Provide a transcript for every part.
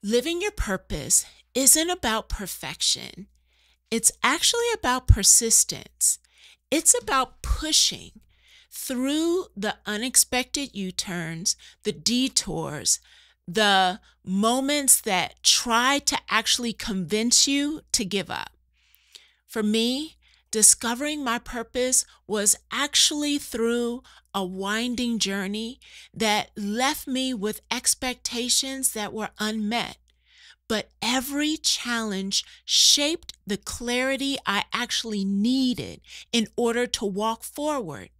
Living your purpose isn't about perfection. It's actually about persistence. It's about pushing through the unexpected U-turns, the detours, the moments that try to actually convince you to give up. For me, discovering my purpose was actually through a winding journey that left me with expectations that were unmet. But every challenge shaped the clarity I actually needed in order to walk forward.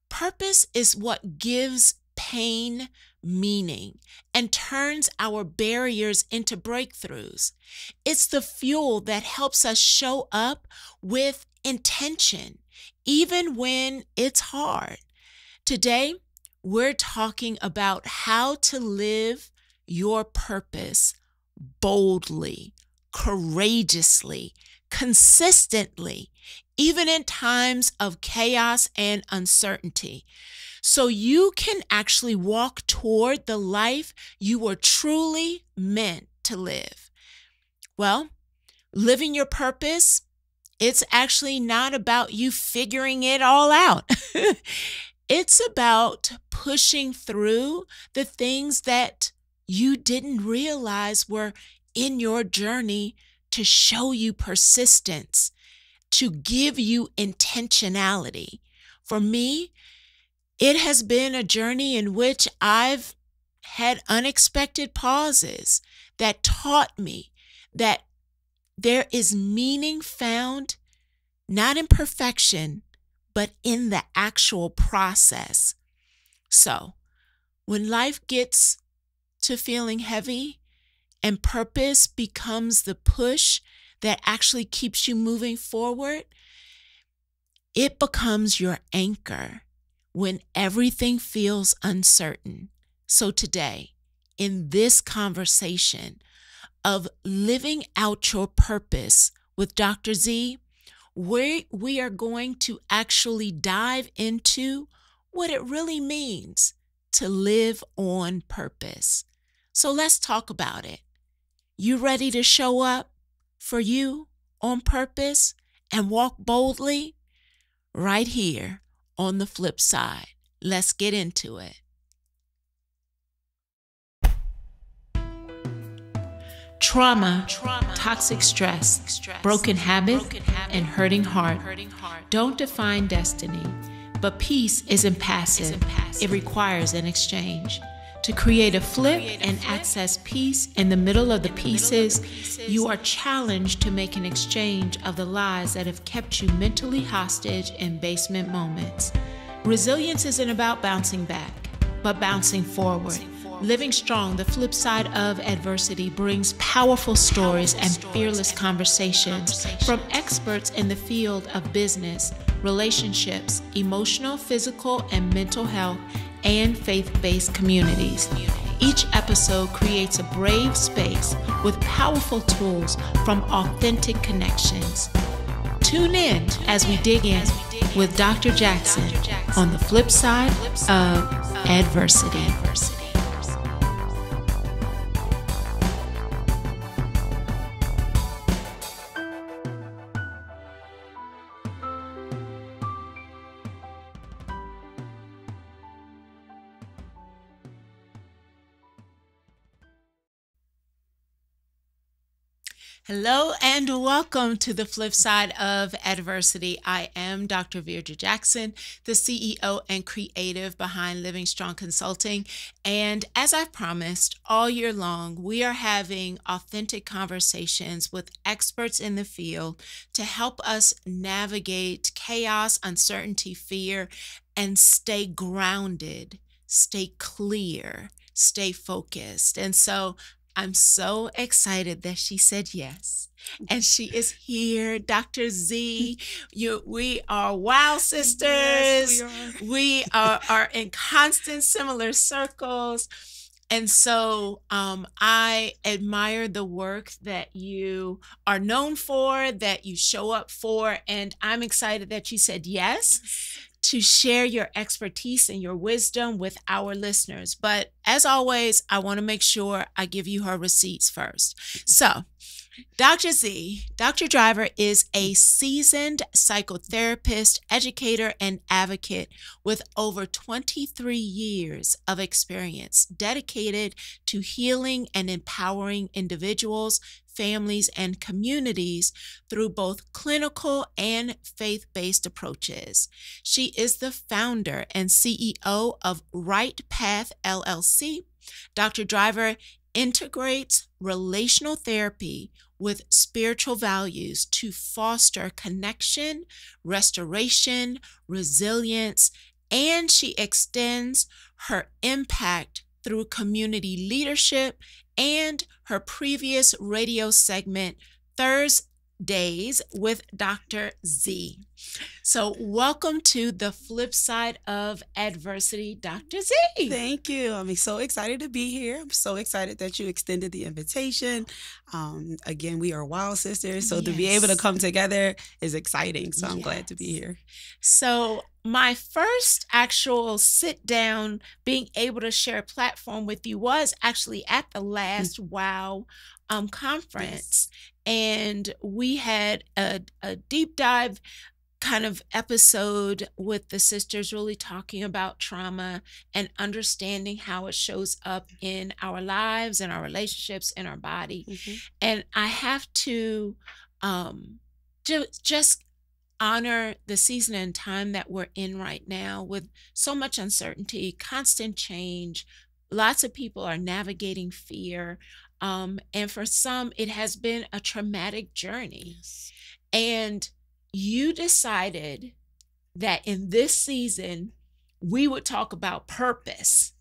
Purpose is what gives pain meaning and turns our barriers into breakthroughs. It's the fuel that helps us show up with intention, even when it's hard. Today, we're talking about how to live your purpose boldly, courageously, consistently, even in times of chaos and uncertainty, so you can actually walk toward the life you were truly meant to live. Well, living your purpose, it's actually not about you figuring it all out. It's about pushing through the things that you didn't realize were in your journey to show you persistence, to give you intentionality. For me, it has been a journey in which I've had unexpected pauses that taught me that there is meaning found not in perfection, but in the actual process. So, when life gets to feeling heavy and purpose becomes the push that actually keeps you moving forward, it becomes your anchor when everything feels uncertain. So today, in this conversation of living out your purpose with Dr. Z, we are going to actually dive into what it really means to live on purpose. So let's talk about it. You ready to show up for you on purpose and walk boldly? Right here on the flip side. Let's get into it. Trauma, toxic stress, broken habit, and hurting heart don't define destiny, but peace isn't passive. It requires an exchange. To create a flip and access peace in the middle of the pieces, you are challenged to make an exchange of the lies that have kept you mentally hostage in basement moments. Resilience isn't about bouncing back, but bouncing forward. Living Strong, the flip side of adversity, brings powerful stories and fearless conversations from experts in the field of business, relationships, emotional, physical, and mental health, and faith-based communities. Each episode creates a brave space with powerful tools from authentic connections. Tune in as we dig in with Dr. Jackson on the flip side of adversity. Hello and welcome to the flip side of adversity. I am Dr. Veirdre Jackson, the CEO and creative behind Living Strong Consulting. And as I've promised, all year long, we are having authentic conversations with experts in the field to help us navigate chaos, uncertainty, fear, and stay grounded, stay clear, stay focused. And so I'm so excited that she said yes. And she is here, Dr. Z. We are wow sisters. Yes, we are in constant similar circles. And so I admire the work that you are known for, that you show up for, and I'm excited that you said yes. to share your expertise and your wisdom with our listeners. But as always, I want to make sure I give you her receipts first. So, Dr. Driver is a seasoned psychotherapist, educator, and advocate with over 23 years of experience dedicated to healing and empowering individuals, families, and communities through both clinical and faith-based approaches. She is the founder and CEO of Right Path LLC. Dr. Driver integrates relational therapy with spiritual values to foster connection, restoration, resilience, and she extends her impact through community leadership and her previous radio segment, Thursdays with Dr. Z. So welcome to the flip side of adversity, Dr. Z. Thank you. I'm so excited to be here. I'm so excited that you extended the invitation. Again, we are wild sisters, so to be able to come together is exciting. So I'm glad to be here. So my first actual sit down, being able to share a platform with you was actually at the last WOW conference. Yes. And we had a deep dive kind of episode with the sisters really talking about trauma and understanding how it shows up in our lives and our relationships and our body. Mm-hmm. And I have to just honor the season and time that we're in right now with so much uncertainty, constant change. Lots of people are navigating fear. And for some, it has been a traumatic journey. Yes. And you decided that in this season, we would talk about purpose.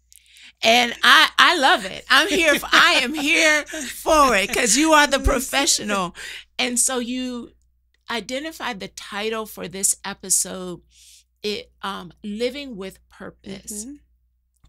And I love it. I am here for it because you are the professional. And so you identified the title for this episode, Living with Purpose. Mm-hmm.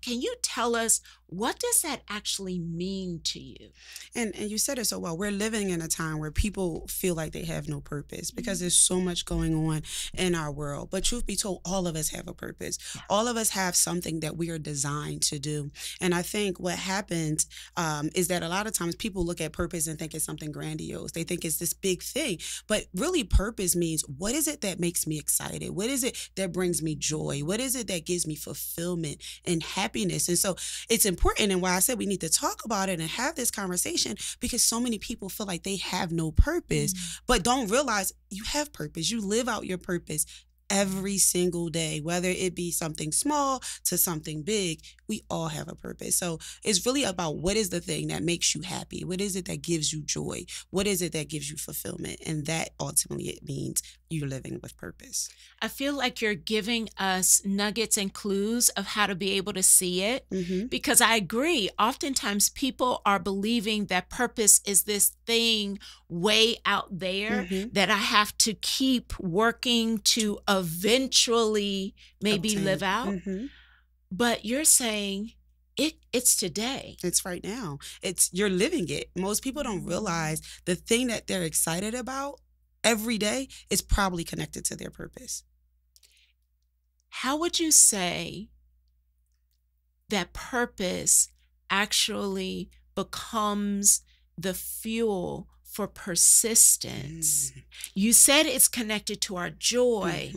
Can you tell us, what does that actually mean to you? And you said it so well. We're living in a time where people feel like they have no purpose because there's so much going on in our world. But truth be told, all of us have a purpose. Yeah. All of us have something that we are designed to do. And I think what happens is that a lot of times people look at purpose and think it's something grandiose. They think it's this big thing. But really, purpose means, what is it that makes me excited? What is it that brings me joy? What is it that gives me fulfillment and happiness? And so it's important, and why I said we need to talk about it and have this conversation, because so many people feel like they have no purpose, but don't realize you have purpose. You live out your purpose every single day, whether it be something small to something big. We all have a purpose. So it's really about, what is the thing that makes you happy? What is it that gives you joy? What is it that gives you fulfillment? And that ultimately, it means you're living with purpose. I feel like you're giving us nuggets and clues of how to be able to see it, because I agree. Oftentimes people are believing that purpose is this thing way out there that I have to keep working to eventually maybe live out. But you're saying it's today. It's right now. You're living it. Most people don't realize the thing that they're excited about every day is probably connected to their purpose. How would you say that purpose actually becomes the fuel for persistence? You said it's connected to our joy,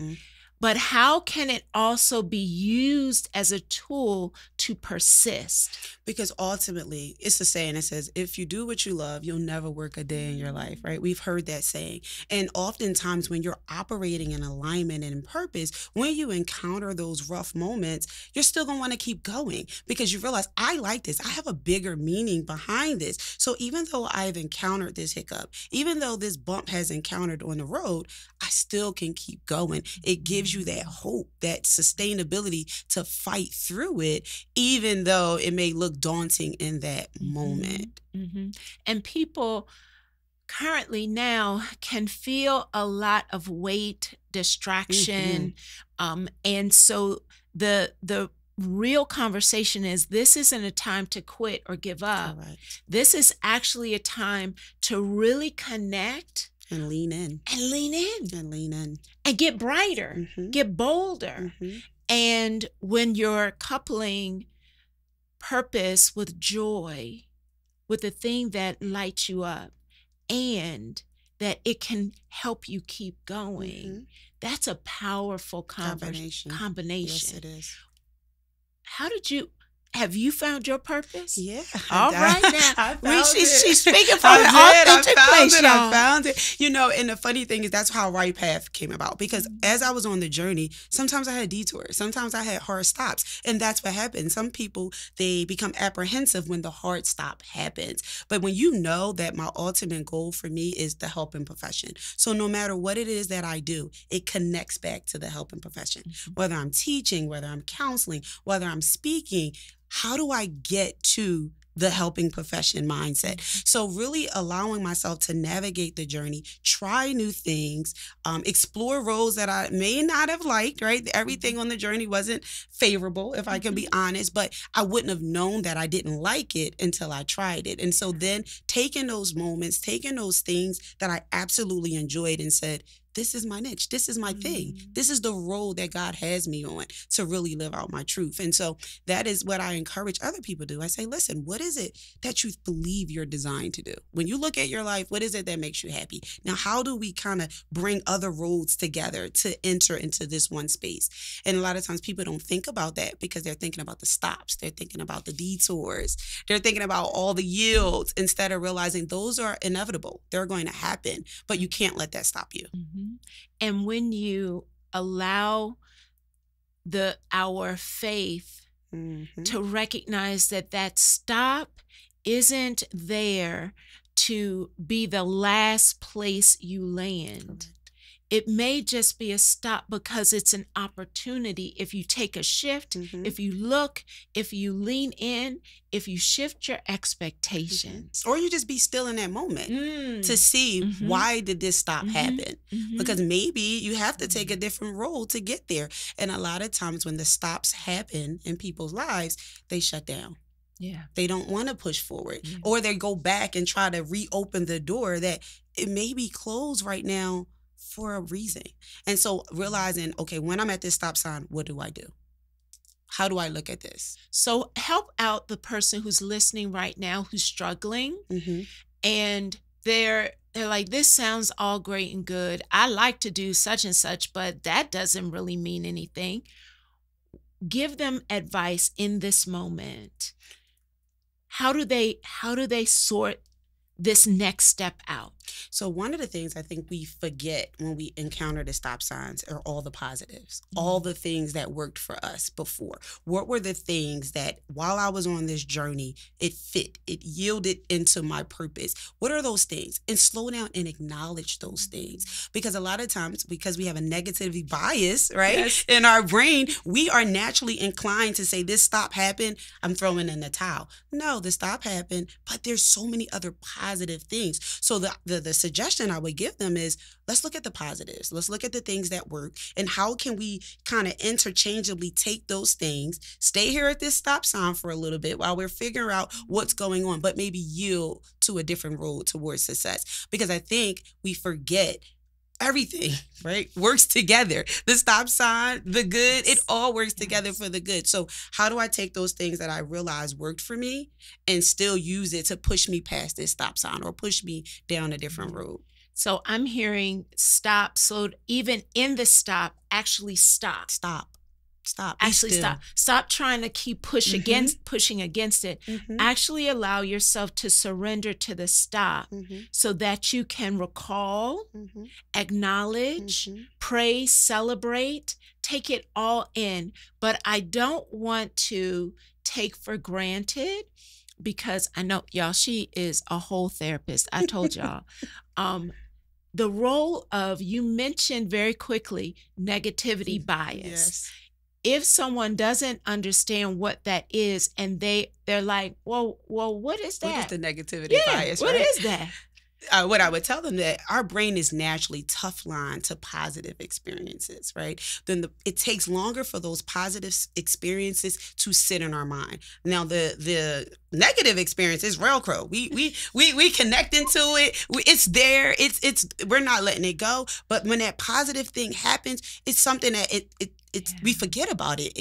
but how can it also be used as a tool to persist? Because ultimately, it's a saying that says, if you do what you love, you'll never work a day in your life, right? We've heard that saying. And oftentimes when you're operating in alignment and in purpose, when you encounter those rough moments, you're still going to want to keep going, because you realize, I like this. I have a bigger meaning behind this. So even though I've encountered this hiccup, even though this bump has encountered on the road, I still can keep going. It gives you that hope, that sustainability to fight through it, even though it may look daunting in that moment. And people currently now can feel a lot of weight, distraction. And so the real conversation is, this isn't a time to quit or give up. This is actually a time to really connect And lean in. And lean in. And lean in. And get brighter. Get bolder. And when you're coupling purpose with joy, with the thing that lights you up, and that it can help you keep going, that's a powerful combination. Yes, it is. Have you found your purpose? Yeah. All right now. She's speaking from an authentic place, y'all. I found it. You know, and the funny thing is that's how Right Path came about. Because as I was on the journey, sometimes I had detours. Sometimes I had hard stops. And that's what happens. Some people, they become apprehensive when the hard stop happens. But when you know that my ultimate goal for me is the helping profession. So no matter what it is that I do, it connects back to the helping profession. Whether I'm teaching, whether I'm counseling, whether I'm speaking, how do I get to the helping profession mindset? So really allowing myself to navigate the journey, try new things, explore roles that I may not have liked, right? Everything on the journey wasn't favorable, if I can be honest, but I wouldn't have known that I didn't like it until I tried it. And so then taking those moments, taking those things that I absolutely enjoyed and said, this is my niche. This is my thing. This is the road that God has me on to really live out my truth. And so that is what I encourage other people to do. I say, listen, what is it that you believe you're designed to do? When you look at your life, what is it that makes you happy? Now, how do we kind of bring other roads together to enter into this one space? And a lot of times people don't think about that because they're thinking about the stops. They're thinking about the detours. They're thinking about all the yields instead of realizing those are inevitable. They're going to happen, but you can't let that stop you. And when you allow our faith to recognize that stop isn't there to be the last place you land. Correct. It may just be a stop because it's an opportunity. If you take a shift, if you look, if you lean in, if you shift your expectations. Or you just be still in that moment to see why did this stop happen? Because maybe you have to take a different road to get there. And a lot of times when the stops happen in people's lives, they shut down. Yeah. They don't want to push forward. Or they go back and try to reopen the door that it may be closed right now for a reason. And so realizing, okay, when I'm at this stop sign, what do I do? How do I look at this? So help out the person who's listening right now who's struggling and they're like, this sounds all great and good. I like to do such and such, but that doesn't really mean anything. Give them advice in this moment. How do they sort this next step out? So one of the things I think we forget when we encounter the stop signs are all the positives, all the things that worked for us before. What were the things that while I was on this journey, it fit, it yielded into my purpose? What are those things? And slow down and acknowledge those things. Because a lot of times, because we have a negativity bias, right, in our brain, we are naturally inclined to say, this stop happened, I'm throwing in the towel. No, the stop happened, but there's so many other positive things. So the suggestion I would give them is, let's look at the positives. Let's look at the things that work and how can we kind of interchangeably take those things, stay here at this stop sign for a little bit while we're figuring out what's going on, but maybe yield to a different road towards success. Because I think we forget everything, right, works together. The stop sign, the good, it all works together for the good. So how do I take those things that I realized worked for me and still use it to push me past this stop sign or push me down a different road? So I'm hearing stop, slow, even in the stop, actually stop. Actually stop. Stop trying to keep pushing against it. Actually allow yourself to surrender to the stop so that you can recall, acknowledge, pray, celebrate, take it all in. But I don't want to take for granted, because I know, y'all, she is a whole therapist. I told y'all. The role of, you mentioned very quickly, negativity bias. Yes. If someone doesn't understand what that is and they're like, well, what is that? What is the negativity bias? What right? is that? what I would tell them, that our brain is naturally tough line to positive experiences, right? Then it takes longer for those positive experiences to sit in our mind. Now the negative experience is Velcro. We connect into it. It's there. It's we're not letting it go. But when that positive thing happens, it's something that we forget about it.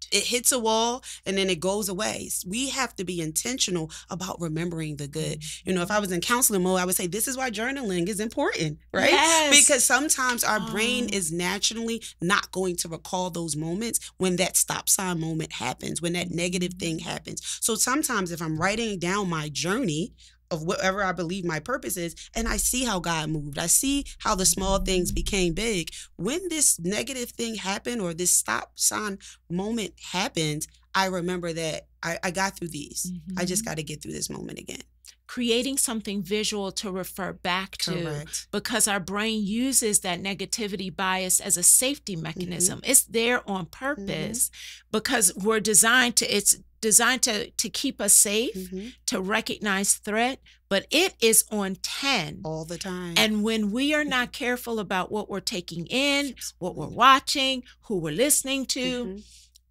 It hits a wall and then it goes away. We have to be intentional about remembering the good. You know, if I was in counseling mode, I would say this is why journaling is important, right? Yes. Because sometimes our brain is naturally not going to recall those moments when that stop sign moment happens, when that negative thing happens. So sometimes if I'm writing down my journey of whatever I believe my purpose is, and I see how God moved, I see how the small things became big. When this negative thing happened or this stop sign moment happens, I remember that I got through these. I just got to get through this moment again. Creating something visual to refer back to. Correct. Because our brain uses that negativity bias as a safety mechanism. It's there on purpose because it's designed to keep us safe, to recognize threat, but it is on 10 all the time. And when we are not careful about what we're taking in, what we're watching, who we're listening to,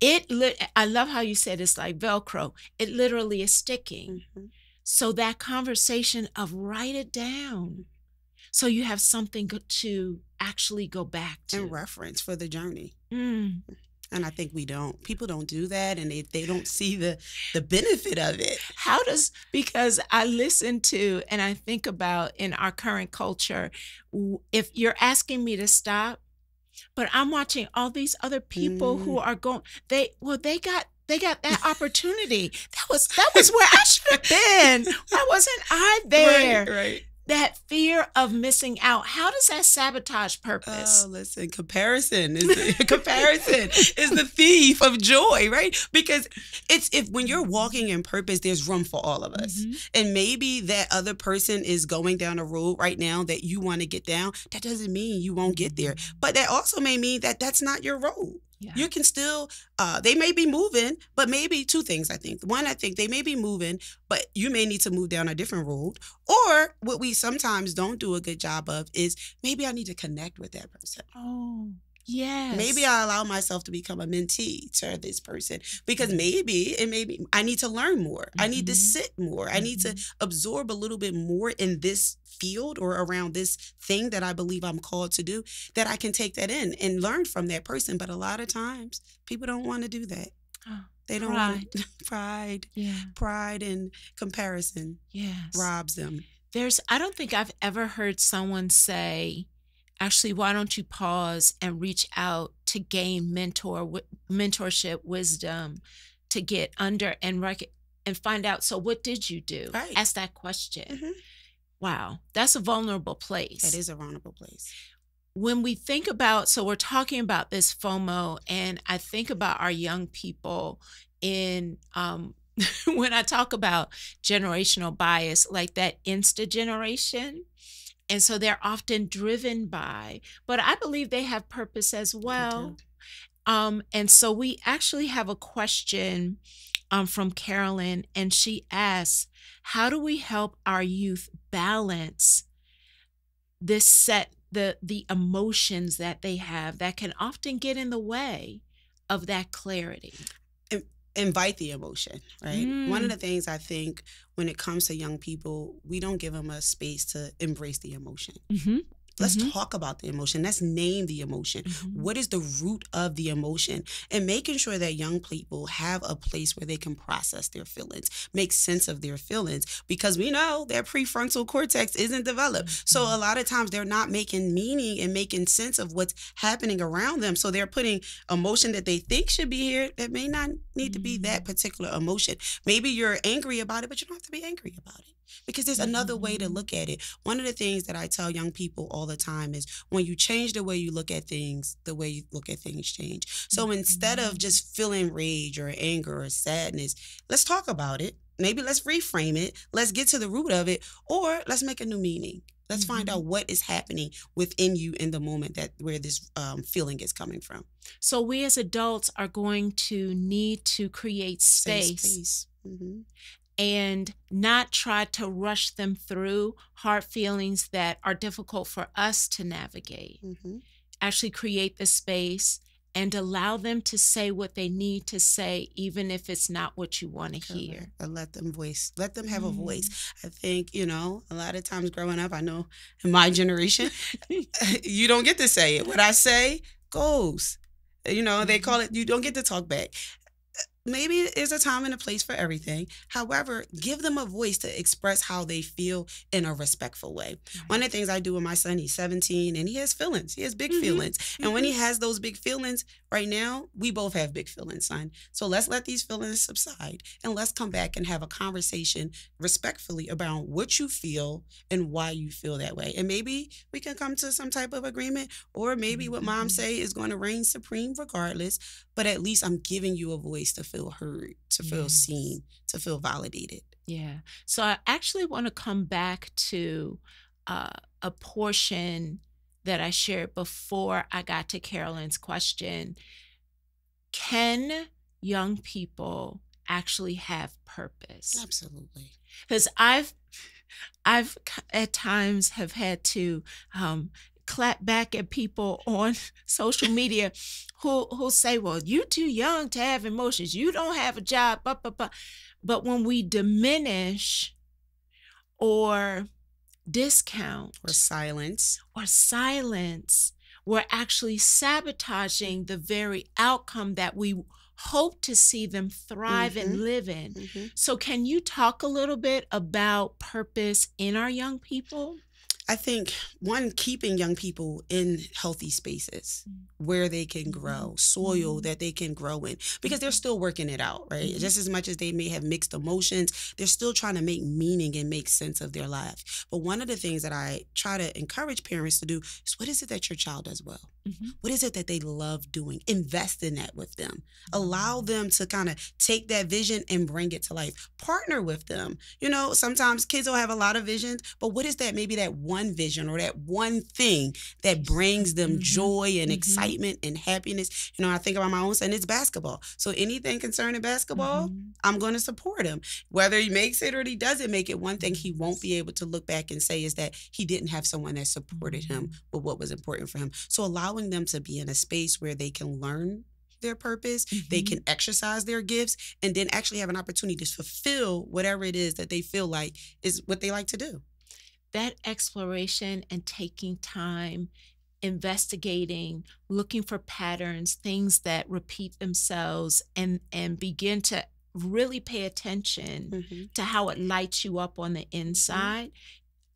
I love how you said it's like Velcro. It literally is sticking. So that conversation of write it down so you have something to actually go back to. And reference for the journey. And I think people don't do that, and they don't see the benefit of it. Because I listen to and I think about in our current culture, if you're asking me to stop, but I'm watching all these other people who are going, they got that opportunity. That was where I should have been. Why wasn't I there? Right. That fear of missing out. How does that sabotage purpose? Oh, listen, comparison is the thief of joy, right? Because when you're walking in purpose, there's room for all of us. And maybe that other person is going down a road right now that you want to get down. That doesn't mean you won't get there. But that also may mean that that's not your road. Yeah. You can still, they may be moving, but maybe two things, I think. One, I think they may be moving, but you may need to move down a different road. Or what we sometimes don't do a good job of is maybe I need to connect with that person. Oh, yes. Maybe I allow myself to become a mentee to this person because maybe I need to learn more. I need to sit more. I need to absorb a little bit more in this field or around this thing that I believe I'm called to do, that I can take that in and learn from that person. But a lot of times people don't want to do that. They don't want pride. Yeah. Pride and comparison robs them. I don't think I've ever heard someone say, actually, why don't you pause and reach out to gain mentorship, wisdom, to get under and find out, so what did you do? Right. Ask that question. Wow, that's a vulnerable place. That is a vulnerable place. When we think about, so we're talking about this FOMO, and I think about our young people in, when I talk about generational bias, like that Insta generation. And so they're often driven by, but I believe they have purpose as well. And so we actually have a question from Carolyn, and she asks, how do we help our youth balance the emotions that they have that can often get in the way of that clarity? Invite the emotion, right? One of the things I think when it comes to young people, we don't give them a space to embrace the emotion. Let's talk about the emotion. Let's name the emotion. What is the root of the emotion? And making sure that young people have a place where they can process their feelings, make sense of their feelings, because we know their prefrontal cortex isn't developed. So a lot of times they're not making meaning and making sense of what's happening around them. So they're putting emotion that they think should be here that may not need to be that particular emotion. Maybe you're angry about it, but you don't have to be angry about it, because there's another way to look at it. One of the things that I tell young people all the time is when you change the way you look at things, the way you look at things change. So instead of just feeling rage or anger or sadness, let's talk about it. Maybe let's reframe it. Let's get to the root of it, or let's make a new meaning. Let's find out what is happening within you in the moment where this feeling is coming from. So we as adults are going to need to create space. and not try to rush them through hard feelings that are difficult for us to navigate. Mm-hmm. Actually create the space and allow them to say what they need to say, even if it's not what you want to hear. And let them have a voice. I think, a lot of times growing up, I know in my generation, you don't get to say it. What I say goes. They call it, you don't get to talk back. Maybe there's a time and a place for everything. However, give them a voice to express how they feel in a respectful way. Right. One of the things I do with my son, he's 17 and he has feelings. He has big feelings. And when he has those big feelings, right now, we both have big feelings, son. So let's let these feelings subside and let's come back and have a conversation respectfully about what you feel and why you feel that way. And maybe we can come to some type of agreement, or maybe what mom say is going to reign supreme regardless, but at least I'm giving you a voice to feel heard, to feel seen, to feel validated. Yeah. So I actually want to come back to a portion that I shared before I got to Carolyn's question. Can young people actually have purpose? Absolutely. Because I've at times have had to clap back at people on social media who say, well, you're too young to have emotions. You don't have a job. Blah, blah, blah. But when we diminish or discount or silence, we're actually sabotaging the very outcome that we hope to see them thrive and live in. So can you talk a little bit about purpose in our young people? I think, one, keeping young people in healthy spaces where they can grow, soil that they can grow in, because they're still working it out, right? Just as much as they may have mixed emotions, they're still trying to make meaning and make sense of their life. But one of the things that I try to encourage parents to do is, what is it that your child does well? What is it that they love doing? Invest in that with them. Allow them to kind of take that vision and bring it to life. Partner with them. Sometimes kids will have a lot of visions, but what is that, maybe that one vision or that one thing that brings them joy and excitement and happiness? I think about my own son, it's basketball. So anything concerning basketball, I'm going to support him. Whether he makes it or he doesn't make it, one thing he won't be able to look back and say is that he didn't have someone that supported him with what was important for him. So allowing them to be in a space where they can learn their purpose, they can exercise their gifts, and then actually have an opportunity to fulfill whatever it is that they feel like is what they like to do. That exploration and taking time, investigating, looking for patterns, things that repeat themselves, and begin to really pay attention to how it lights you up on the inside,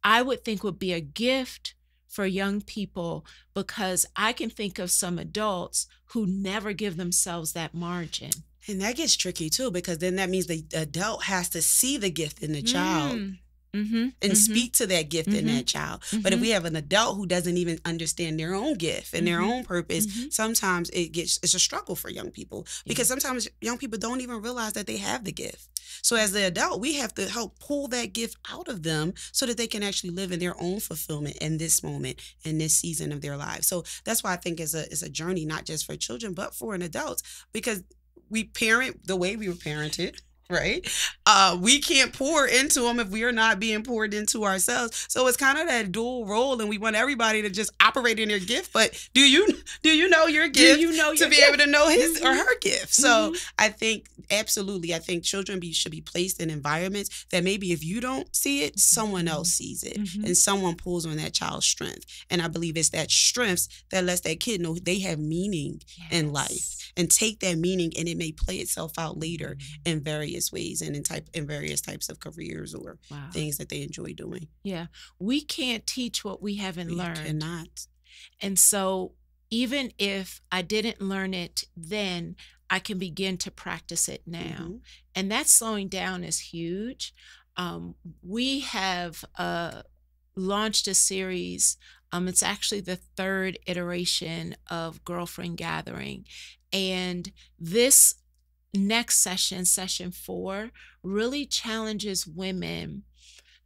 I would think would be a gift for young people, because I can think of some adults who never give themselves that margin. And that gets tricky too, because then that means the adult has to see the gift in the child and speak to that gift in that child. But if we have an adult who doesn't even understand their own gift and their own purpose, sometimes it's a struggle for young people, because sometimes young people don't even realize that they have the gift. So as the adult, we have to help pull that gift out of them so that they can actually live in their own fulfillment in this moment, in this season of their lives. So that's why I think it's a journey, not just for children, but for an adult, because we parent the way we were parented. Right? We can't pour into them if we are not being poured into ourselves. So it's kind of that dual role, and we want everybody to just operate in their gift. But do you know your gift to be able to know his or her gift? So I think, absolutely, I think children should be placed in environments that maybe if you don't see it, someone else sees it, and someone pulls on that child's strength. And I believe it's that strength that lets that kid know they have meaning in life, and take that meaning, and it may play itself out later in various ways and in various types of careers or things that they enjoy doing. Yeah. We can't teach what we haven't learned. We cannot. And so even if I didn't learn it then, I can begin to practice it now. And that slowing down is huge. We have launched a series. It's actually the third iteration of Girlfriend Gathering. And this next session, session 4, really challenges women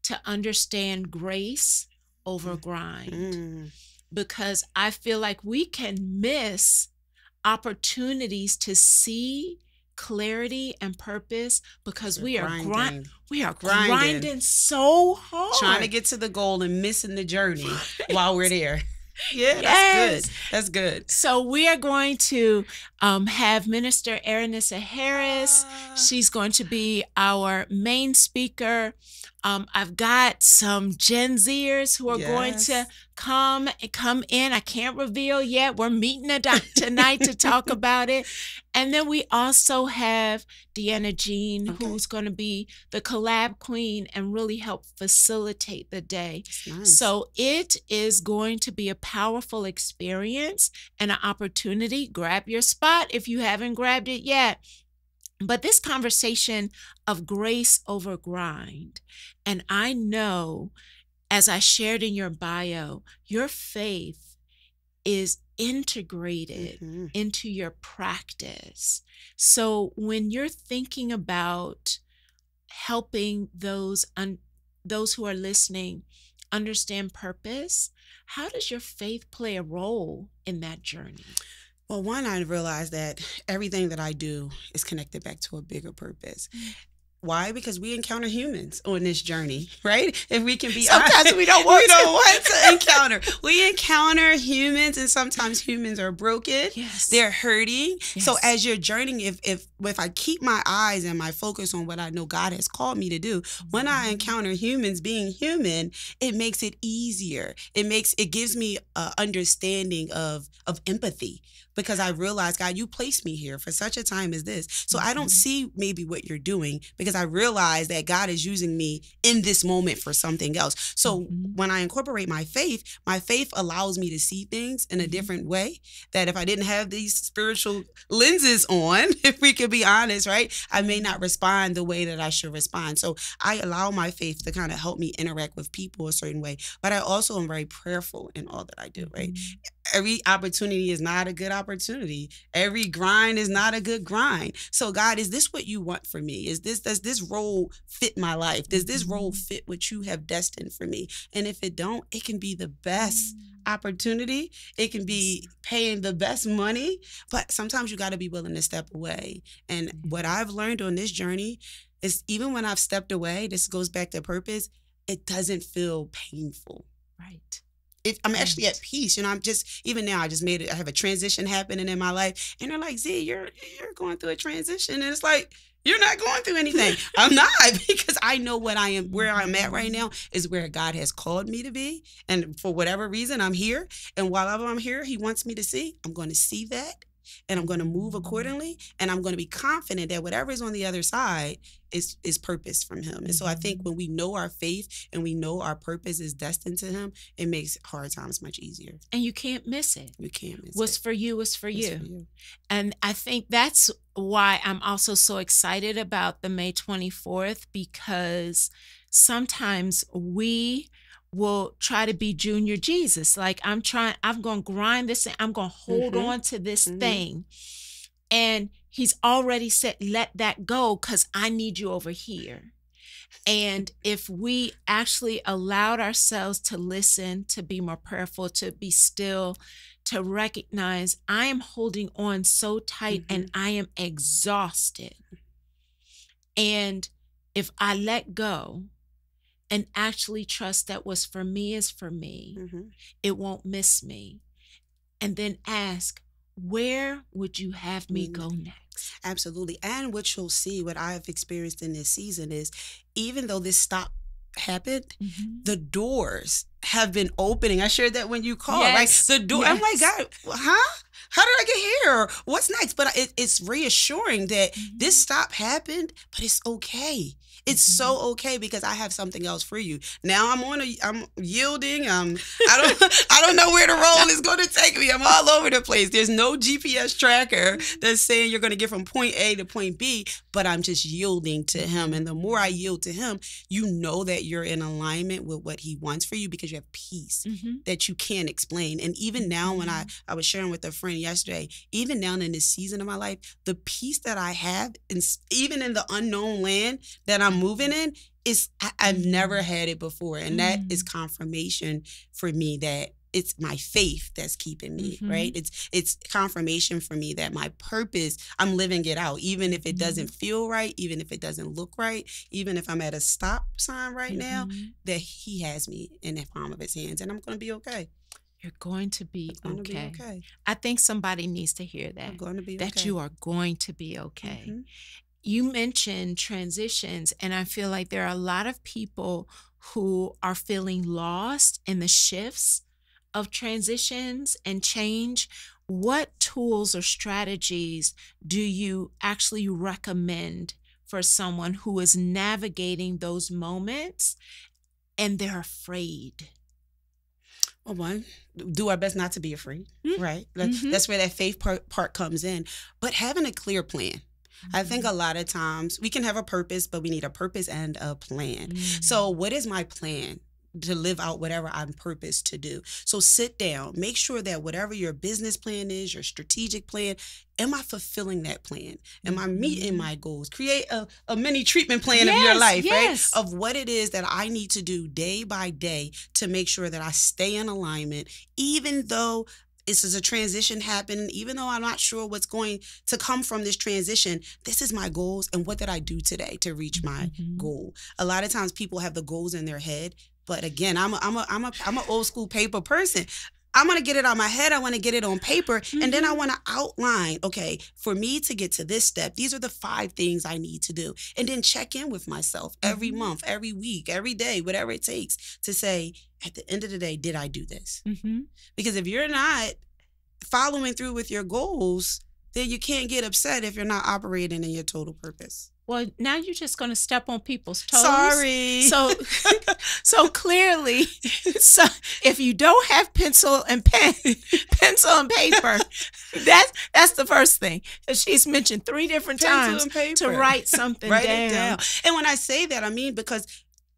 to understand grace over grind. Because I feel like we can miss opportunities to see clarity and purpose because we are grinding. grinding so hard. Trying to get to the goal and missing the journey while we're there. Yeah, Yes. That's good. So we are going to have Minister Aranissa Harris. She's going to be our main speaker. I've got some Gen Zers who are going to come in. I can't reveal yet. We're meeting tonight to talk about it. And then we also have Deanna Jean, who's going to be the collab queen and really help facilitate the day. Nice. So it is going to be a powerful experience and an opportunity. Grab your spot if you haven't grabbed it yet. But this conversation of grace over grind, and I know, as I shared in your bio, your faith is integrated into your practice. So when you're thinking about helping those who are listening understand purpose, how does your faith play a role in that journey? Well, one, I realized that everything that I do is connected back to a bigger purpose. Why? Because we encounter humans on this journey, right? If we can be sometimes honest, we don't want to encounter. We encounter humans, and sometimes humans are broken. Yes. They're hurting. Yes. So as you're journeying, if I keep my eyes and my focus on what I know God has called me to do, when I encounter humans being human, it makes it easier. It gives me an understanding of empathy. Because I realize, God, you placed me here for such a time as this. So I don't see maybe what you're doing because I realize that God is using me in this moment for something else. So when I incorporate my faith allows me to see things in a different way that if I didn't have these spiritual lenses on, if we could be honest, right, I may not respond the way that I should respond. So I allow my faith to kind of help me interact with people a certain way. But I also am very prayerful in all that I do, right? Every opportunity is not a good opportunity. Every grind is not a good grind. So God, is this what you want for me? Does this role fit my life? Does this role fit what you have destined for me? And if it don't, it can be the best opportunity. It can be paying the best money, but sometimes you got to be willing to step away. And what I've learned on this journey is even when I've stepped away, this goes back to purpose, it doesn't feel painful. Right. I'm actually at peace. I'm just, even now, I have a transition happening in my life. And they're like, Z, you're going through a transition. And it's like, you're not going through anything. I'm not, because I know where I'm at right now is where God has called me to be. And for whatever reason, I'm here. And while I'm here, he wants me to see, I'm going to see that. And I'm going to move accordingly. And I'm going to be confident that whatever is on the other side is purpose from him. And so I think when we know our faith and we know our purpose is destined to him, it makes hard times much easier. And you can't miss it. You can't miss it. What's for you is for you. And I think that's why I'm also so excited about the May 24th, because sometimes we will try to be junior Jesus. Like I'm going to grind this and I'm going to hold on to this thing. And he's already said, let that go because I need you over here. And if we actually allowed ourselves to listen, to be more prayerful, to be still, to recognize I am holding on so tight and I am exhausted. And if I let go, and actually trust that what's for me is for me, it won't miss me. And then ask, where would you have me go next? Absolutely. And what you'll see, what I've experienced in this season is, even though this stop happened, the doors have been opening. I shared that when you called, right? The door. I'm like, God, huh? How did I get here? What's next? But it's reassuring that this stop happened, but it's okay. It's so okay because I have something else for you. Now I'm yielding. I don't know where the road is going to take me. I'm all over the place. There's no GPS tracker that's saying you're going to get from point A to point B, but I'm just yielding to him. And the more I yield to him, you know that you're in alignment with what he wants for you because you have peace that you can't explain. And even now, when I was sharing with a friend yesterday, even now in this season of my life, the peace that I have, even in the unknown land that I'm moving in, I've never had it before. And that is confirmation for me that it's my faith that's keeping me, right? It's confirmation for me that my purpose, I'm living it out, even if it doesn't feel right, even if it doesn't look right, even if I'm at a stop sign right now, that he has me in the palm of his hands, and I'm going to be okay. You're going to be I'm okay. going to be okay. I think somebody needs to hear that. I'm going to be that okay. you are going to be okay. You mentioned transitions, and I feel like there are a lot of people who are feeling lost in the shifts of transitions and change. What tools or strategies do you actually recommend for someone who is navigating those moments and they're afraid? Well, one, do our best not to be afraid, right? That's where that faith part comes in. But having a clear plan. I think a lot of times we can have a purpose, but we need a purpose and a plan. So what is my plan to live out whatever I'm purposed to do? So sit down, make sure that whatever your business plan is, your strategic plan, am I fulfilling that plan? Am I meeting my goals? Create a mini treatment plan of your life, right? Of what it is that I need to do day by day to make sure that I stay in alignment, even though this is a transition happening, even though I'm not sure what's going to come from this transition. This is my goals, and what did I do today to reach my goal? A lot of times people have the goals in their head, but again, I'm an old school paper person. I want to get it on my head. I want to get it on paper. And then I want to outline, okay, for me to get to this step, these are the 5 things I need to do. And then check in with myself every month, every week, every day, whatever it takes to say, at the end of the day, did I do this? Because if you're not following through with your goals, then you can't get upset if you're not operating in your total purpose. Well, now you're just going to step on people's toes. Sorry. So clearly, so if you don't have pencil and paper, that's the first thing. She's mentioned 3 different times to write something down. It down. And when I say that, I mean because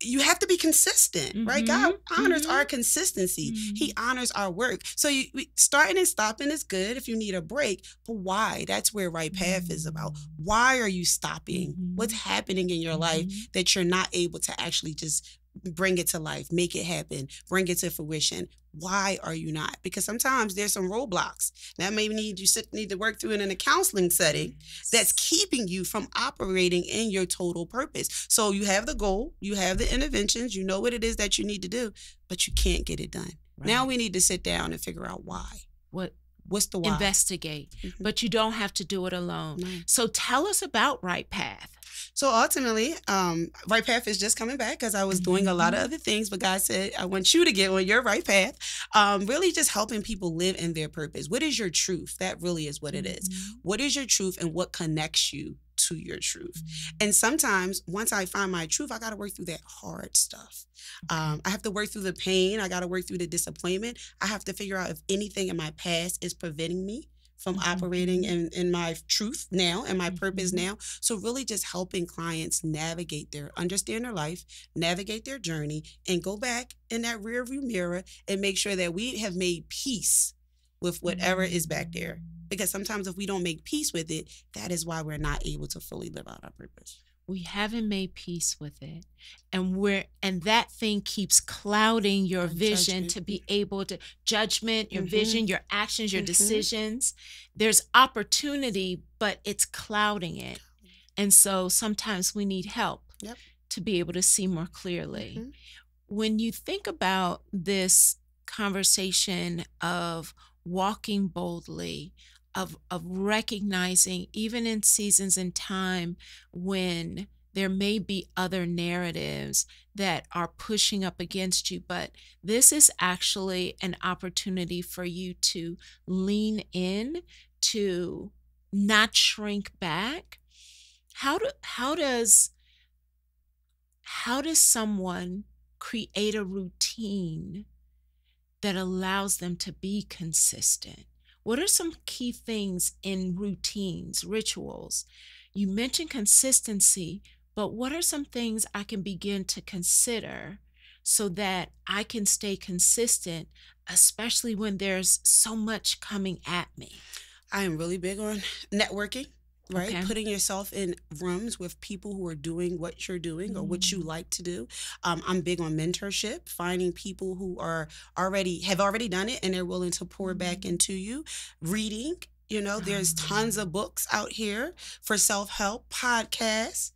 you have to be consistent, right? God honors our consistency. He honors our work. So starting and stopping is good if you need a break, but why? That's where Right Path is about. Why are you stopping? What's happening in your life that you're not able to actually just bring it to life, make it happen, bring it to fruition? Why are you not? Because sometimes there's some roadblocks that maybe need to work through it in a counseling setting that's keeping you from operating in your total purpose. So you have the goal, you have the interventions, you know what it is that you need to do, but you can't get it done. Now we need to sit down and figure out why. What's the why? Investigate, but you don't have to do it alone. So tell us about Right Path. So ultimately, Right Path is just coming back because I was doing a lot of other things, but God said, I want you to get on your right path. Really just helping people live in their purpose. What is your truth? That really is what it is. What is your truth and what connects you to your truth? And sometimes once I find my truth, I got to work through that hard stuff. I have to work through the pain. I got to work through the disappointment. I have to figure out if anything in my past is preventing me from operating in my truth now and my purpose now. So really just helping clients understand their life, navigate their journey, and go back in that rear view mirror and make sure that we have made peace with whatever is back there. Because sometimes if we don't make peace with it, that is why we're not able to fully live out our purpose. We haven't made peace with it. And that thing keeps clouding your vision to be able to judgment, your vision, your actions, your decisions. There's opportunity, but it's clouding it. And so sometimes we need help to be able to see more clearly. When you think about this conversation of walking boldly, of recognizing even in seasons and time when there may be other narratives that are pushing up against you, but this is actually an opportunity for you to lean in, to not shrink back. How does someone create a routine that allows them to be consistent? What are some key things in routines, rituals? You mentioned consistency, but what are some things I can begin to consider so that I can stay consistent, especially when there's so much coming at me? I am really big on networking. right? Okay. Putting yourself in rooms with people who are doing what you're doing or what you like to do. I'm big on mentorship, finding people who are have already done it and they're willing to pour back into you. Reading, there's tons of books out here for self-help, podcasts.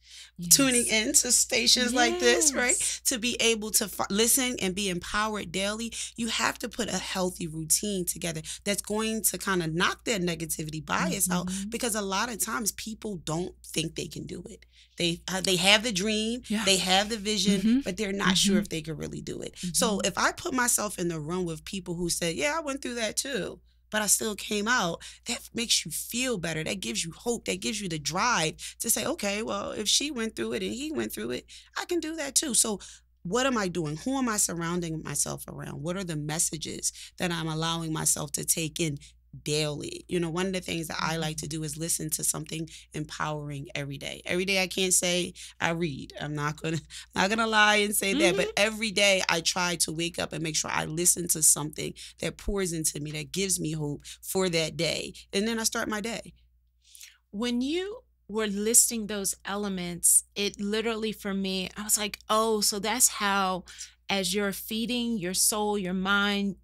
Tuning in to stations like this, right? To be able to listen and be empowered daily, you have to put a healthy routine together that's going to kind of knock that negativity bias out, because a lot of times people don't think they can do it. They have the dream, they have the vision, but they're not sure if they can really do it. So if I put myself in the room with people who said, yeah, I went through that too, but I still came out, that makes you feel better. That gives you hope. That gives you the drive to say, okay, well, if she went through it and he went through it, I can do that too. So what am I doing? Who am I surrounding myself around? What are the messages that I'm allowing myself to take in daily? One of the things that I like to do is listen to something empowering every day. Every day I can't say I read. I'm not gonna lie and say that, but every day I try to wake up and make sure I listen to something that pours into me, that gives me hope for that day. And then I start my day. When you were listing those elements, it literally, for me, I was like, oh, so that's how, as you're feeding your soul, your mind,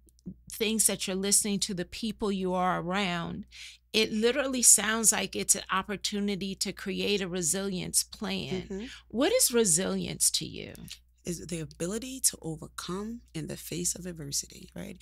things that you're listening to, the people you are around, it literally sounds like it's an opportunity to create a resilience plan. What is resilience to you? Is the ability to overcome in the face of adversity, right?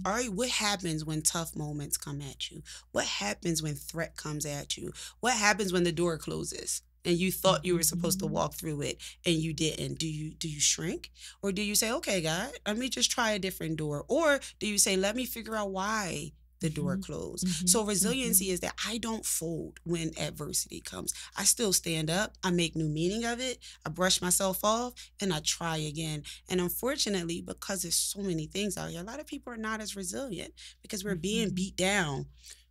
All right, what happens when tough moments come at you? What happens when threat comes at you? What happens when the door closes and you thought you were supposed to walk through it and you didn't? Do you shrink? Or do you say, okay, God, let me just try a different door? Or do you say, let me figure out why the door closed? So resiliency is that I don't fold when adversity comes. I still stand up. I make new meaning of it. I brush myself off and I try again. And unfortunately, because there's so many things out here, a lot of people are not as resilient because we're being beat down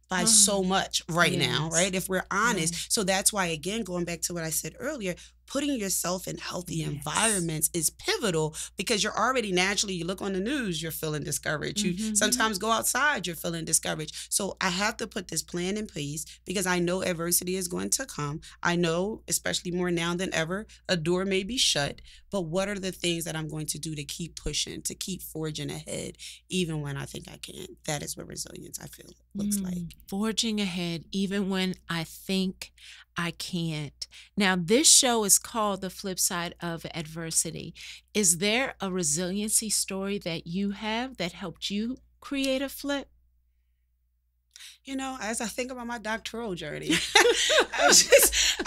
by so much right now, right? If we're honest. So that's why, again, going back to what I said earlier, putting yourself in healthy environments is pivotal, because you're already naturally, you look on the news, you're feeling discouraged. You sometimes go outside, you're feeling discouraged. So I have to put this plan in place because I know adversity is going to come. I know, especially more now than ever, a door may be shut, but what are the things that I'm going to do to keep pushing, to keep forging ahead, even when I think I can't? That is what resilience, I feel, looks like. Forging ahead, even when I think I can't. Now, this show is called The Flip Side of Adversity. Is there a resiliency story that you have that helped you create a flip? As I think about my doctoral journey,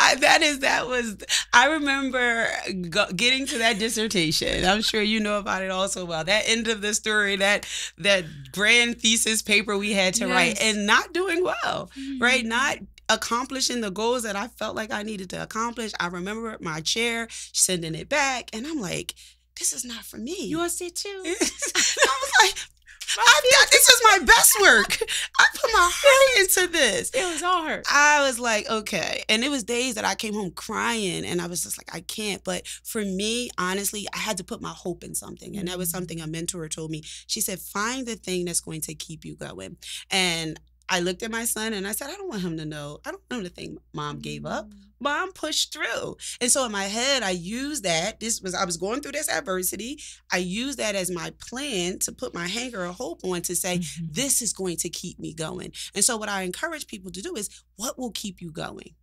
I remember getting to that dissertation. I'm sure you know about it also well. That end of the story, that grand thesis paper we had to write, and not doing well, right? Not accomplishing the goals that I felt like I needed to accomplish. I remember my chair sending it back, and I'm like, this is not for me. Yours did too. I was like, this is my best work. I put my heart into this. It was all hurt. I was like, okay. And it was days that I came home crying and I was just like, I can't. But for me, honestly, I had to put my hope in something. And that was something a mentor told me. She said, find the thing that's going to keep you going. And I looked at my son and I said, I don't want him to know. I don't want him to think Mom gave up. Mom pushed through. And so in my head, I used that. I was going through this adversity. I used that as my plan to put my hanger of hope on, to say, this is going to keep me going. And so what I encourage people to do is, what will keep you going?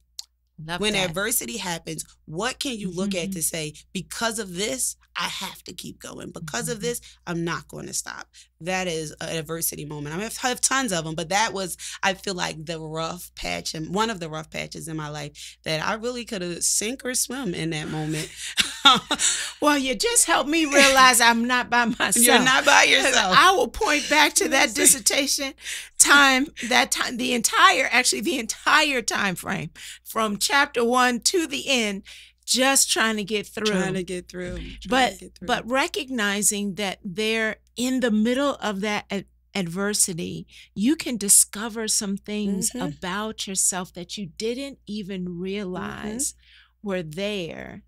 When adversity happens, what can you look at to say, because of this, I have to keep going. Because of this, I'm not going to stop. That is an adversity moment. I have tons of them, but that was, I feel like, the rough patch, and one of the rough patches in my life that I really could have sink or swim in that moment. Well, you just helped me realize I'm not by myself. You're not by yourself. I will point back to that dissertation time, the entire time frame from chapter 1 to the end, just trying to get through. But recognizing that they're in the middle of that adversity, you can discover some things about yourself that you didn't even realize were there,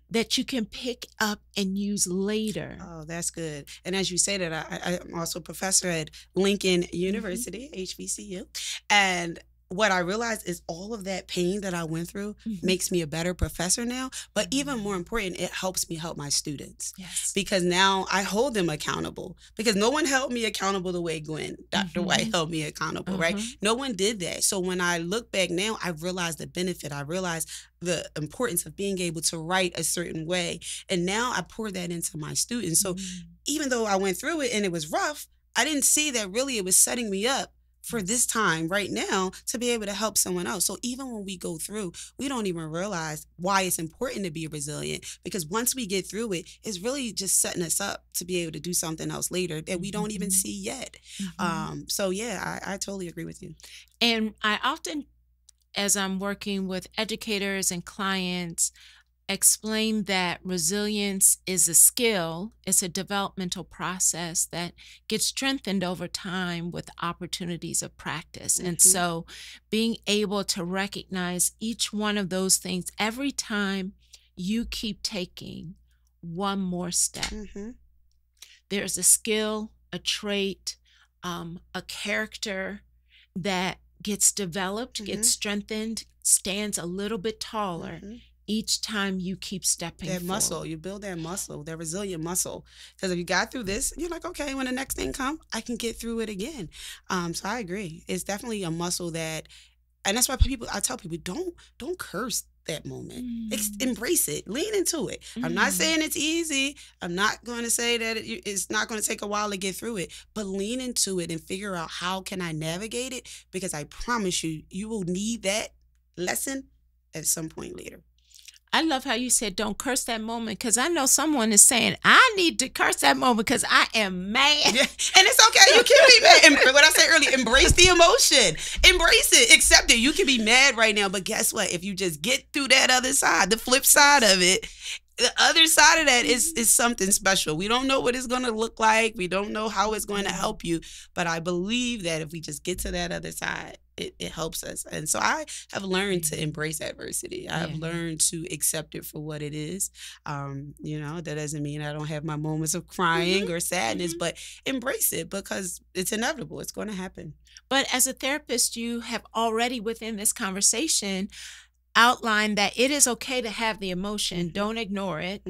that you can pick up and use later. Oh, that's good. And as you say that, I'm also a professor at Lincoln University, HBCU. And what I realized is all of that pain that I went through makes me a better professor now. But even more important, it helps me help my students. Yes. Because now I hold them accountable. Because no one held me accountable the way Dr. White held me accountable, right? No one did that. So when I look back now, I realized the benefit. I realized the importance of being able to write a certain way. And now I pour that into my students. So even though I went through it and it was rough, I didn't see that really it was setting me up for this time right now to be able to help someone else. So even when we go through, we don't even realize why it's important to be resilient, because once we get through it, it's really just setting us up to be able to do something else later that we don't even see yet. So yeah, I totally agree with you. And I often, as I'm working with educators and clients, explain that resilience is a skill. It's a developmental process that gets strengthened over time with opportunities of practice. And so being able to recognize each one of those things every time you keep taking one more step. There's a skill, a trait, a character that gets developed, gets strengthened, stands a little bit taller each time you keep stepping that forward. Muscle, you build that muscle, that resilient muscle. Because if you got through this, you're like, okay, when the next thing comes, I can get through it again. So I agree. It's definitely a muscle that, and that's why I tell people, don't curse that moment. Embrace it. Lean into it. I'm not saying it's easy. I'm not going to say that it's not going to take a while to get through it, but lean into it and figure out how can I navigate it, because I promise you, you will need that lesson at some point later. I love how you said don't curse that moment, because I know someone is saying, I need to curse that moment because I am mad. Yeah. And it's okay. You can be mad. And what I said earlier, embrace the emotion. Embrace it. Accept it. You can be mad right now, but guess what? If you just get through that other side, the flip side of it, the other side of that is something special. We don't know what it's going to look like. We don't know how it's going to help you. But I believe that if we just get to that other side, it helps us. And so I have learned to embrace adversity. I have learned to accept it for what it is. That doesn't mean I don't have my moments of crying or sadness, but embrace it, because it's inevitable. It's going to happen. But as a therapist, you have already within this conversation outlined that it is okay to have the emotion. Don't ignore it.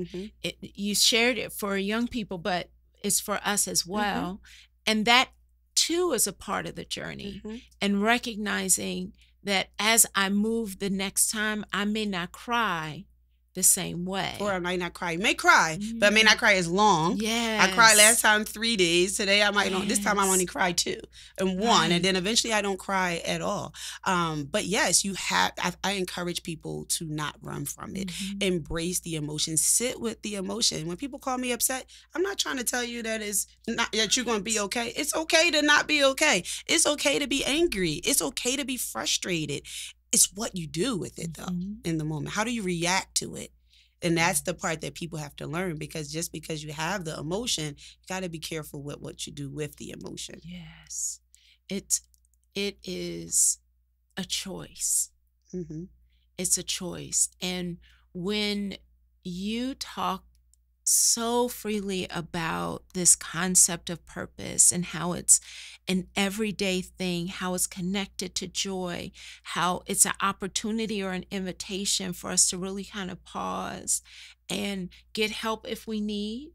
You shared it for young people, but it's for us as well. And that too is a part of the journey. And recognizing that as I move the next time, I may not cry the same way. Or I might not cry. You may cry, but I may not cry as long. Yes. I cried last time 3 days. Today I might not. This time I only cry 2 and 1. And then eventually I don't cry at all. But yes, you have. I encourage people to not run from it. Embrace the emotion. Sit with the emotion. When people call me upset, I'm not trying to tell you that that you're going to be okay. It's okay to not be okay. It's okay to be angry. It's okay to be frustrated. It's what you do with it, though, in the moment. How do you react to it? And that's the part that people have to learn, because just because you have the emotion, you got to be careful with what you do with the emotion. Yes. It is a choice. It's a choice. And when you talk so freely about this concept of purpose and how it's an everyday thing, how it's connected to joy, how it's an opportunity or an invitation for us to really kind of pause and get help if we need,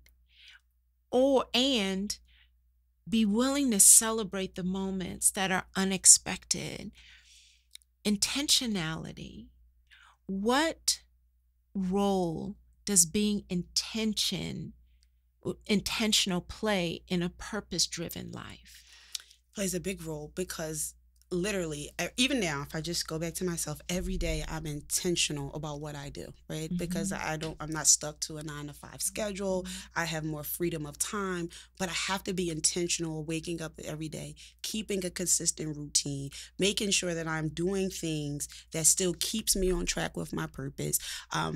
and be willing to celebrate the moments that are unexpected. Intentionality. What role does being intentional play in a purpose-driven life? Plays a big role, because literally, even now, if I just go back to myself, every day I'm intentional about what I do, right? Because I'm not stuck to a 9-to-5 schedule. I have more freedom of time, but I have to be intentional, waking up every day, keeping a consistent routine, making sure that I'm doing things that still keeps me on track with my purpose.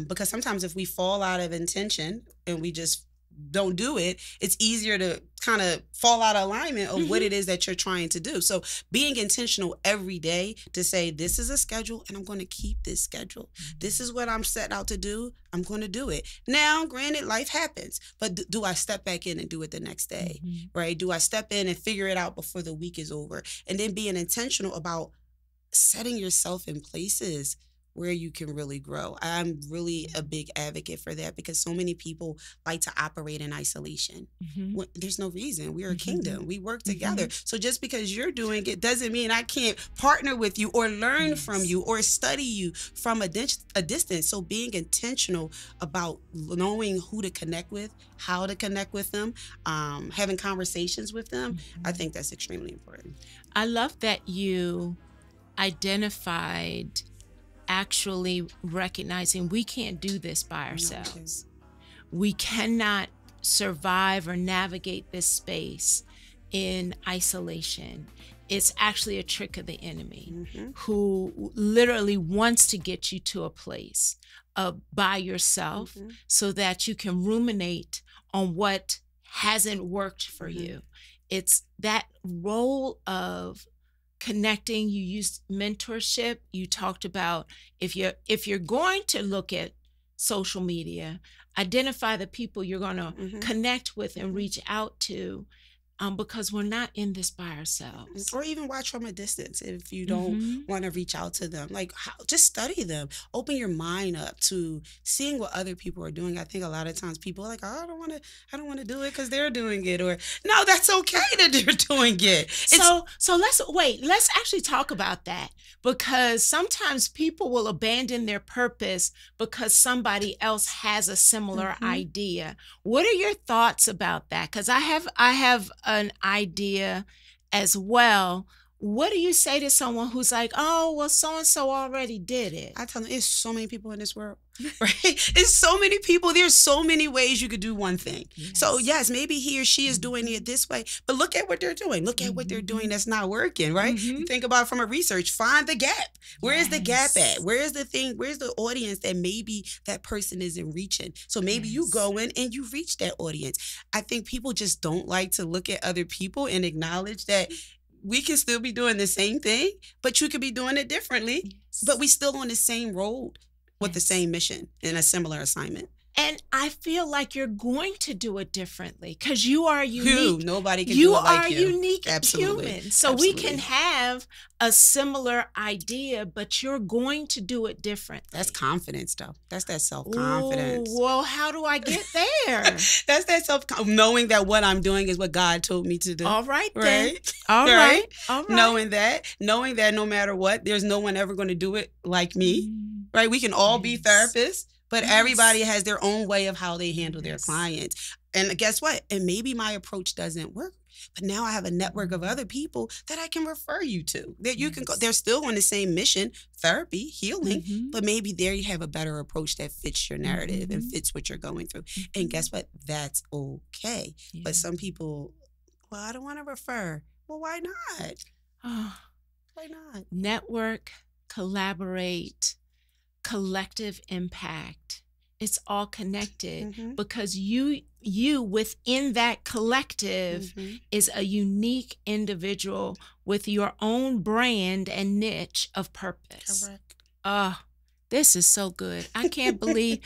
Because sometimes if we fall out of intention and we just don't do it, it's easier to kind of fall out of alignment of what it is that you're trying to do. So being intentional every day to say, this is a schedule and I'm going to keep this schedule. This is what I'm set out to do. I'm going to do it. Now, granted, life happens, but do I step back in and do it the next day, right? Do I step in and figure it out before the week is over? And then being intentional about setting yourself in places where you can really grow. I'm really a big advocate for that because so many people like to operate in isolation. There's no reason. We're a kingdom. We work together. So just because you're doing it doesn't mean I can't partner with you or learn from you or study you from a distance. So being intentional about knowing who to connect with, how to connect with them, having conversations with them, I think that's extremely important. I love that you identified actually recognizing we can't do this by ourselves. We cannot survive or navigate this space in isolation. It's actually a trick of the enemy who literally wants to get you to a place by yourself so that you can ruminate on what hasn't worked for you. It's that role of connecting. You used mentorship. You talked about if you're going to look at social media, identify the people you're going to connect with and reach out to, because we're not in this by ourselves. Or even watch from a distance if you don't want to reach out to them. Like, just study them. Open your mind up to seeing what other people are doing. I think a lot of times people are like, oh, I don't want to do it because they're doing it. Or no, that's okay that they're doing it. So let's actually talk about that, because sometimes people will abandon their purpose because somebody else has a similar idea. What are your thoughts about that? Because I have an idea as well. What do you say to someone who's like, oh, well, so-and-so already did it? I tell them, there's so many people in this world, right? It's so many people. There's so many ways you could do one thing. So yes, maybe he or she is doing it this way, but look at what they're doing. Look at what they're doing that's not working, right? You think about it from a research, find the gap. Where is the gap at? Where's the thing? Where's the audience that maybe that person isn't reaching? So maybe you go in and you reach that audience. I think people just don't like to look at other people and acknowledge that we can still be doing the same thing, but you could be doing it differently, but we still on the same road with the same mission and a similar assignment. And I feel like you're going to do it differently because you are unique. Nobody can do it like you. You are unique Absolutely. human. So we can have a similar idea, but you're going to do it differently. That's confidence, though. That's that self-confidence. Ooh, well, how do I get there? That's that knowing that what I'm doing is what God told me to do. All right, then. Right? All right. Knowing that no matter what, there's no one ever going to do it like me. Right? We can all be therapists. But everybody has their own way of how they handle their clients. And guess what? And maybe my approach doesn't work. But now I have a network of other people that I can refer you to. That you can go. They're still on the same mission, therapy, healing, but maybe there you have a better approach that fits your narrative and fits what you're going through. And guess what? That's okay. But some people, well, I don't want to refer. Well, why not? Why not? Network, collaborate, collective impact. It's all connected because you within that collective is a unique individual with your own brand and niche of purpose. Correct. This is so good. I can't believe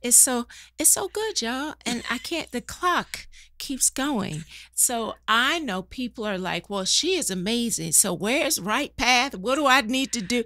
it's so good, y'all. And the clock keeps going. So I know people are like, well, she is amazing. So where's Right Path? What do I need to do?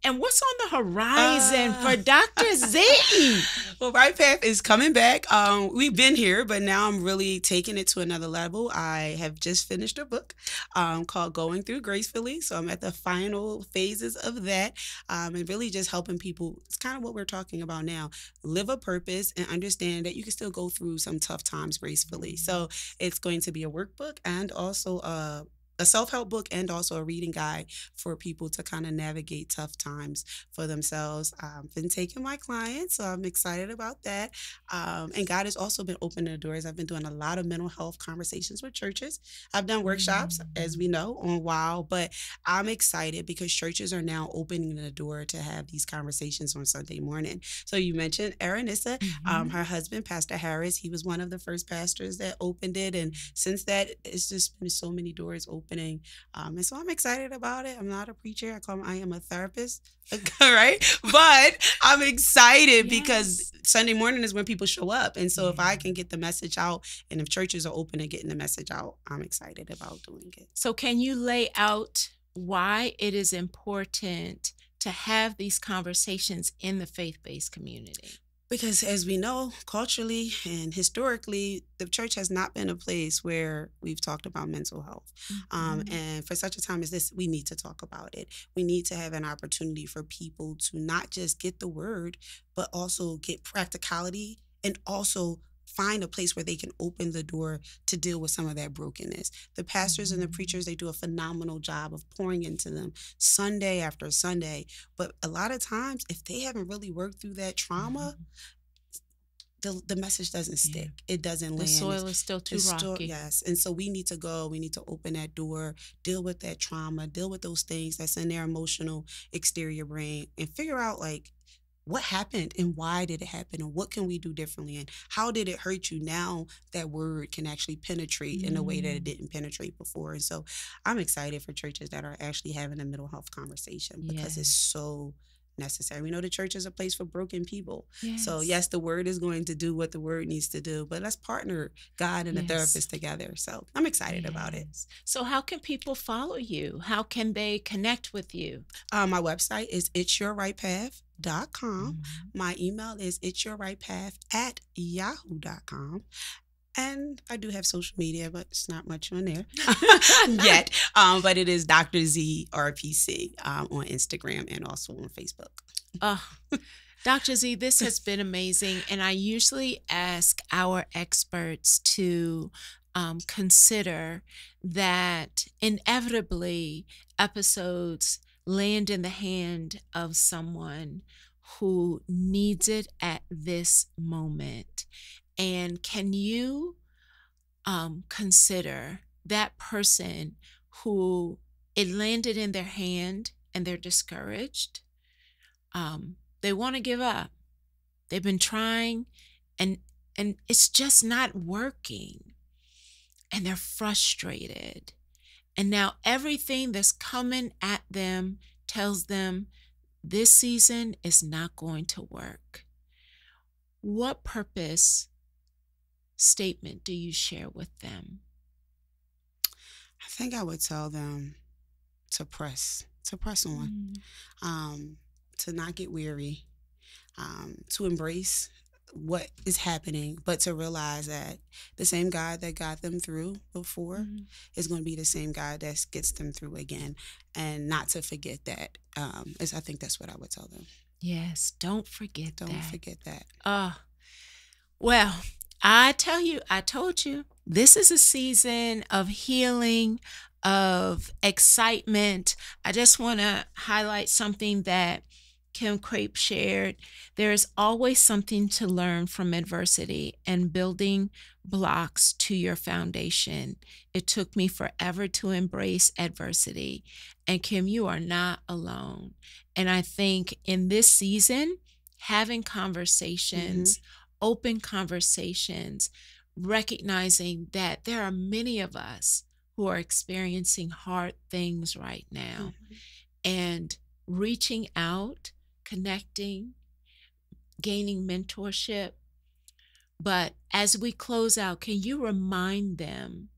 And what's on the horizon for Dr. Z? Well, Right Path is coming back. We've been here, but now I'm really taking it to another level. I have just finished a book called Going Through Gracefully. So I'm at the final phases of that and really just helping people. It's kind of what we're talking about now. Live a purpose and understand that you can still go through some tough times gracefully. So it's going to be a workbook and also a self-help book and also a reading guide for people to kind of navigate tough times for themselves. I've been taking my clients, so I'm excited about that. And God has also been opening the doors. I've been doing a lot of mental health conversations with churches. I've done workshops, as we know, on WOW, but I'm excited because churches are now opening the door to have these conversations on Sunday morning. So you mentioned Aranissa, her husband, Pastor Harris, he was one of the first pastors that opened it. And since that, it's just been so many doors opening. And so I'm excited about it. I'm not a preacher. I am a therapist, right? But I'm excited because Sunday morning is when people show up. And so if I can get the message out and if churches are open and getting the message out, I'm excited about doing it. So can you lay out why it is important to have these conversations in the faith-based community. Because as we know, culturally and historically, the church has not been a place where we've talked about mental health. And for such a time as this, we need to talk about it. We need to have an opportunity for people to not just get the word, but also get practicality and also find a place where they can open the door to deal with some of that brokenness. The pastors and the preachers, they do a phenomenal job of pouring into them Sunday after Sunday. But a lot of times, if they haven't really worked through that trauma, the message doesn't stick. It doesn't land. The soil is still too rocky. Yes. And so we need to go. We need to open that door, deal with that trauma, deal with those things that's in their emotional exterior brain, and figure out like, what happened and why did it happen and what can we do differently and how did it hurt you? Now that word can actually penetrate in a way that it didn't penetrate before. And so I'm excited for churches that are actually having a mental health conversation because it's so necessary. We know the church is a place for broken people. So yes, the word is going to do what the word needs to do, but let's partner God and the therapist together. So I'm excited about it. So how can people follow you? How can they connect with you? My website is itsyourrightpath.com. My email is itsyourrightpath@yahoo.com. And I do have social media, but it's not much on there yet. But it is Dr. Z RPC on Instagram and also on Facebook. Dr. Z, this has been amazing. And I usually ask our experts to consider that inevitably episodes land in the hand of someone who needs it at this moment. And can you consider that person who it landed in their hand and they're discouraged? They want to give up. They've been trying and it's just not working. And they're frustrated. And now everything that's coming at them tells them this season is not going to work. What purpose statement do you share with them? I think I would tell them to press on, to not get weary, to embrace what is happening, but to realize that the same God that got them through before is going to be the same God that gets them through again, and not to forget that. I think that's what I would tell them. Yes, don't forget that. Don't forget that. Well, I told you, this is a season of healing, of excitement. I just want to highlight something that Kim Crape shared. There is always something to learn from adversity and building blocks to your foundation. It took me forever to embrace adversity. And Kim, you are not alone. And I think in this season, having conversations, open conversations, recognizing that there are many of us who are experiencing hard things right now, and reaching out, connecting, gaining mentorship. But as we close out, can you remind them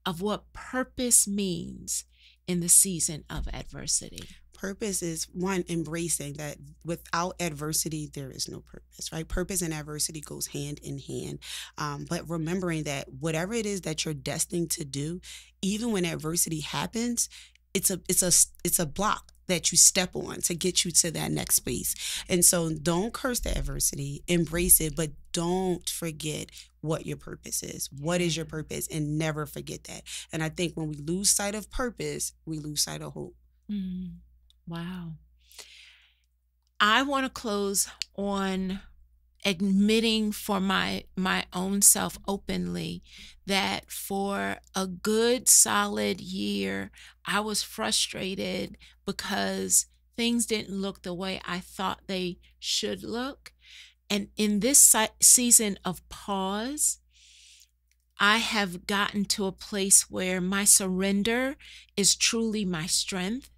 of what purpose means in the season of adversity? Purpose is, one, embracing that without adversity, there is no purpose, right? Purpose and adversity goes hand in hand. But remembering that whatever it is that you're destined to do, even when adversity happens, it's a block that you step on to get you to that next space. And so don't curse the adversity, embrace it, but don't forget what your purpose is. What is your purpose? And never forget that. And I think when we lose sight of purpose, we lose sight of hope. Wow. I want to close on admitting for my own self openly that for a good solid year, I was frustrated because things didn't look the way I thought they should look. And in this season of pause, I have gotten to a place where my surrender is truly my strength.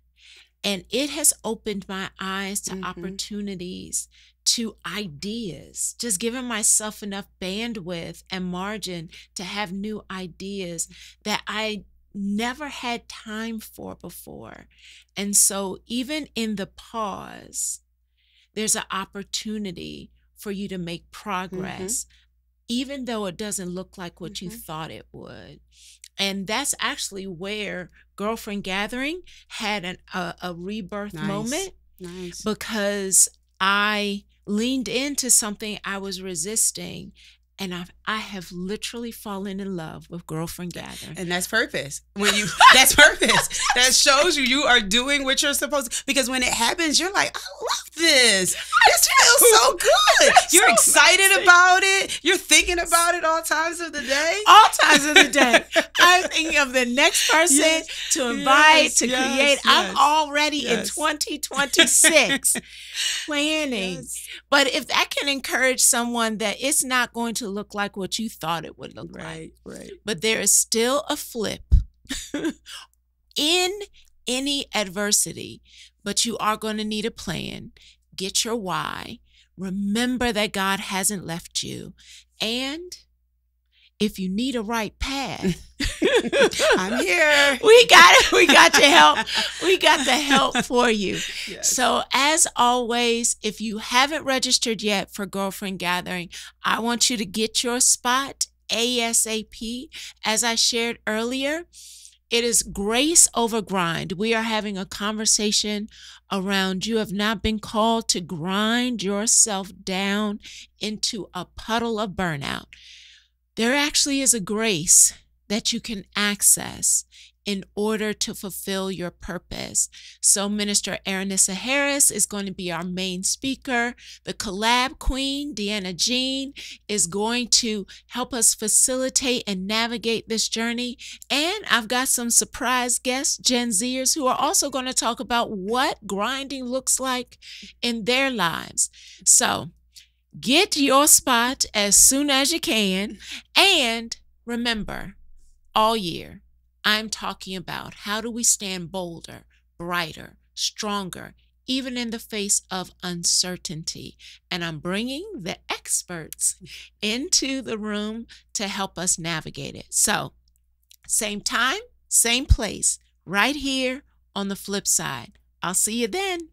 And it has opened my eyes to opportunities, to ideas, just giving myself enough bandwidth and margin to have new ideas that I never had time for before. And so even in the pause, there's an opportunity for you to make progress, even though it doesn't look like what you thought it would. And that's actually where Girlfriend Gathering had a rebirth moment, because I leaned into something I was resisting. And I have literally fallen in love with Girlfriend Gathering. And that's purpose. That's purpose. That shows you are doing what you're supposed to. Because when it happens, you're like, I love this. This feels so good. You're so excited about it. You're thinking about it all times of the day. All times of the day. I'm thinking of the next person to invite, to create. I'm already in 2026 planning. But if that can encourage someone that it's not going to look like what you thought it would look like. Right. But there is still a flip in any adversity, but you are going to need a plan. Get your why. Remember that God hasn't left you. And if you need a right path, I'm here. We got your help. We got the help for you. Yes. So as always, if you haven't registered yet for Girlfriend Gathering, I want you to get your spot ASAP. As I shared earlier, it is grace over grind. We are having a conversation around you have not been called to grind yourself down into a puddle of burnout. There actually is a grace that you can access in order to fulfill your purpose. So Minister Aranissa Harris is going to be our main speaker. The collab queen, Deanna Jean, is going to help us facilitate and navigate this journey. And I've got some surprise guests, Gen Zers, who are also going to talk about what grinding looks like in their lives. So get your spot as soon as you can. And remember, all year, I'm talking about how do we stand bolder, brighter, stronger, even in the face of uncertainty. And I'm bringing the experts into the room to help us navigate it. So, same time, same place, right here on the flip side. I'll see you then.